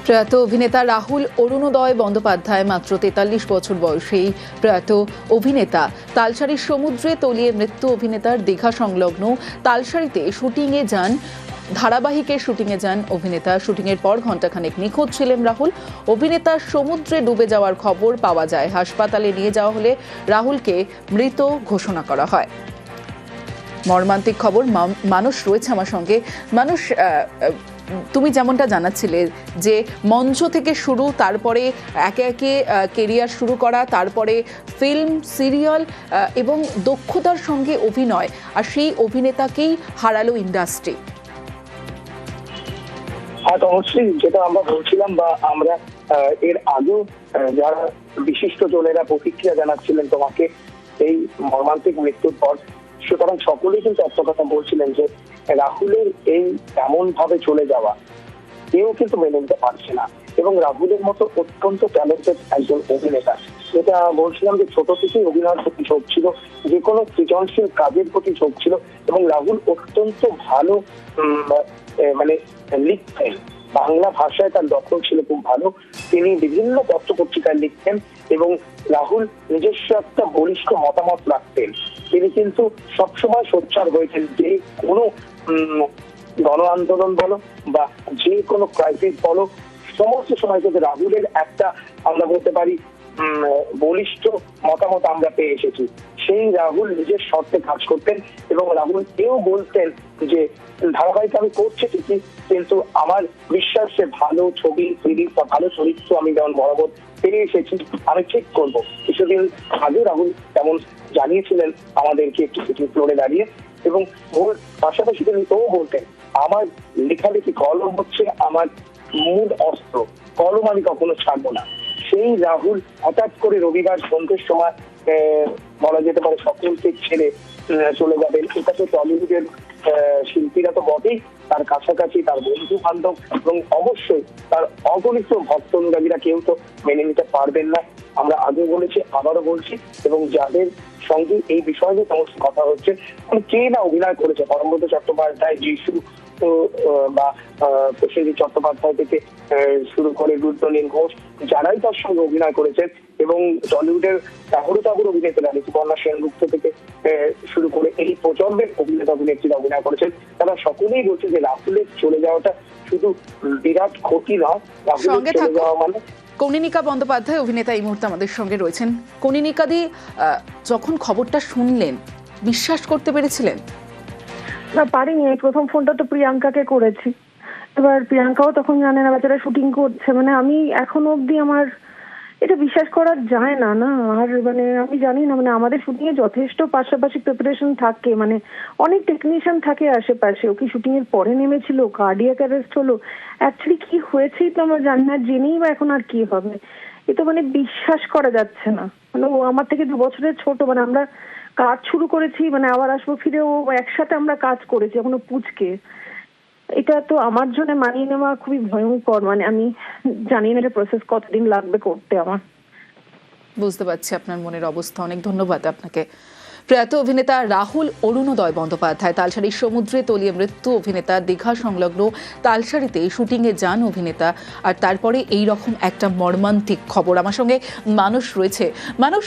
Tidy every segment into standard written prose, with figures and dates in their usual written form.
প্রয়াত অভিনেতা রাহুল অরুণোদয় বন্দ্যোপাধ্যায় মাত্র ৪৩ বছর বয়সেই প্রয়াত অভিনেতা তালসারীর সমুদ্রে তলিয়ে মৃত্যু। অভিনেতার দীঘা সংলগ্ন তালসারীতে শুটিংয়ে যান, ধারাবাহিকের শুটিংয়ে যান অভিনেতা। শুটিংয়ের পর ঘণ্টাখানেক নিখোঁজ ছিলেন রাহুল। অভিনেতার সমুদ্রে ডুবে যাওয়ার খবর পাওয়া যায়। হাসপাতালে নিয়ে যাওয়া হলে রাহুলকে মৃত ঘোষণা করা হয়। মর্মান্তিক খবর। মানুষ রয়েছে আমার সঙ্গে। মানুষ, তুমি যেমনটা জানাচ্ছিলে যে মঞ্চ থেকে শুরু, তারপরে একে একে কেরিয়ার শুরু করা, তারপরে ফিল্ম, সিরিয়াল এবং দক্ষতার সঙ্গে অভিনয়, আর সেই অভিনেতাকেই হারালো ইন্ডাস্ট্রি। হ্যাঁ, অবশ্যই যেটা আমরা বলছিলাম বা আমরা এর আগেও যারা বিশিষ্ট জনেরা প্রতিক্রিয়া জানাচ্ছিলেন তোমাকে এই মর্মান্তিক মৃত্যুর পর, সুতরাং সকলেই কিন্তু একটা কথা বলছিলেন যে রাহুলের এই এমন ভাবে চলে যাওয়া কেউ কিন্তু মেনে নিতে পারছে না। এবং রাহুলের মতো অত্যন্ত ট্যালেন্টেড একজন অভিনেতা, যেটা বলছিলাম যে ছোট থেকেই অভিনয়ের প্রতি ঝোঁক ছিল, যে কোনো সৃজনশীল কাজের প্রতি ঝোঁক ছিল এবং রাহুল অত্যন্ত ভালো মানে লিখতেন। বাংলা ভাষায় তার দখল ছিল খুব ভালো। তিনি বিভিন্ন পত্র পত্রিকায় লিখতেন এবং রাহুল নিজস্ব একটা বলিষ্ঠ মতামত রাখতেন। তিনি কিন্তু সবসময় সোচ্চার হয়েছেন যে কোনো গণ আন্দোলন বলো বা যে কোনো ক্রাইসিস বলো, সমস্ত সময় কিন্তু রাহুলের একটা আমরা বলতে পারি বলিষ্ঠ মতামত আমরা পেয়ে এসেছি। সেই রাহুল নিজের শর্তে কাজ করতেন এবং রাহুল এও বলতেন যে ধারাবাহিক আমি করছি ঠিকই, কিন্তু আমার বিশ্বাস যে ভালো ছবি, সিরিজ বা ভালো চরিত্র আমি যেমন বরাবর পেয়ে এসেছি, আমি ঠিক করবো। কিছুদিন আগে রাহুল তেমন জানিয়েছিলেন আমাদেরকে একটি সিটি ফ্লোরে দাঁড়িয়ে, এবং ওর পাশাপাশি তিনি এও বলতেন আমার লেখালেখি কলম হচ্ছে আমার মূল অস্ত্র, কলম আমি কখনো ছাড়বো না। সেই রাহুল হঠাৎ করে রবিবার সন্ধ্যের সময় বলা যেতে পারে সকলকে ছেড়ে চলে যাবেন। এটা তো টলিউডের শিল্পীরা তো বটেই, তার কাছাকাছি তার বন্ধু বান্ধব এবং অবশ্যই তার অগণিত ভক্ত অনুরাগীরা কেউ তো মেনে নিতে পারবেন না। আমরা আগে বলেছি, আবারও বলছি, এবং যাদের সঙ্গে এই বিষয়ে সমস্ত কথা হচ্ছে, কে না অভিনয় করেছে, পরমব্রত চট্টোপাধ্যায়, যিশু বা প্রসেনজিৎ চট্টোপাধ্যায় থেকে শুরু করে রুদ্রনীল ঘোষ, যারাই তার সঙ্গে অভিনয় করেছেন, এবং টলিউডের তাগর অভিনেতা ঋতুপর্ণা সেনগুপ্ত থেকে শুরু করে এই প্রজন্মের অভিনেতা অভিনেত্রীরা অভিনয় করেছেন, তারা সকলেই বলছে যে রাহুলের চলে যাওয়াটা শুধু বিরাট ক্ষতি নয়, রাহুলের চলে যাওয়া মানে। কনীনিকা বন্দ্যোপাধ্যায় অভিনেতা এই মুহূর্তে আমাদের সঙ্গে রয়েছেন। কনীনিকা দি, যখন খবরটা শুনলেন বিশ্বাস করতে পেরেছিলেন? না, পারিনি। প্রথম ফোনটা তো প্রিয়াঙ্কাকে করেছি, এবার প্রিয়াঙ্কাও তখন জানে না, বেচারা শুটিং করছে। মানে আমি এখনো অব্দি আমার এটা বিশ্বাস করা যায় না। না, আর মানে আমি জানি না, মানে আমাদের শুটিং এ যথেষ্ট পাশাপাশি প্রিপারেশন থাকে, মানে অনেক টেকনিশিয়ান থাকে আশেপাশে। ও কি শুটিং এর পরে নেমেছিল, কার্ডিয়াক অ্যারেস্ট হলো, অ্যাকচুয়ালি কি হয়েছেই তো আমরা জানি না, জেনেই বা এখন আর কি হবে। এ তো মানে বিশ্বাস করা যাচ্ছে না। মানে ও আমার থেকে 2 বছরের ছোট, মানে আমরা কাজ শুরু করেছি, মানে আবার আসবো ফিরে, ও একসাথে আমরা কাজ করেছি এখনো পুচকে। এটা তো আমার জন্য মানিয়ে নেওয়া খুবই ভয়ঙ্কর। মানে আমি জানি না এটা প্রসেস কতদিন লাগবে করতে আমার। বুঝতে পারছি আপনার মনের অবস্থা। অনেক ধন্যবাদ আপনাকে। প্রয়াত অভিনেতা রাহুল অরুণোদয় বন্দ্যোপাধ্যায় তালসারীর সমুদ্রে তলিয়ে মৃত্যু। অভিনেতা দীঘা সংলগ্ন তালসারীতে শুটিংয়ে যান অভিনেতা, আর তারপরে এই রকম একটা মর্মান্তিক খবর। আমার সঙ্গে মানুষ রয়েছে। মানুষ,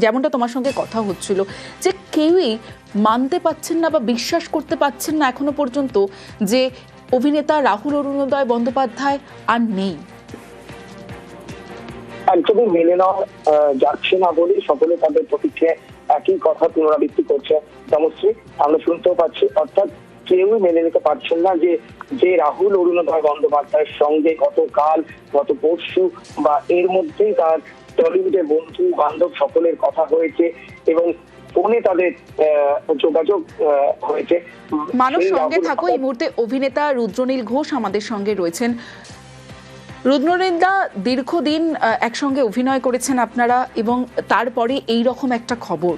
যেমনটা তোমার সঙ্গে কথা হচ্ছিল যে কেউই মানতে পারছেন না বা বিশ্বাস করতে পারছেন না এখনো পর্যন্ত যে অভিনেতা রাহুল অরুণোদয় বন্দ্যোপাধ্যায় আর নেই। একদমই মেনে নেওয়া যাচ্ছে না বলে সকলে তাদের প্রতিক্রিয়ায় একই কথা পুনরাবৃত্তি করছে। তমশ্রী, আমরা শুনতেও পাচ্ছি, অর্থাৎ কেউই মেনে নিতে পারছেন না যে রাহুল অরুণোদয় বন্দ্যোপাধ্যায়ের সঙ্গে গতকাল, গত পরশু বা এর মধ্যেই তার টলিউডের বন্ধু বান্ধব সকলের কথা হয়েছে এবং ফোনে তাদের যোগাযোগ হয়েছে। মানুষ সঙ্গে থাকো। এই মুহূর্তে অভিনেতা রুদ্রনীল ঘোষ আমাদের সঙ্গে রয়েছেন। রুদ্রনীলদা, দীর্ঘদিন একসঙ্গে অভিনয় করেছেন আপনারা, এবং তারপরে এই রকম একটা খবর,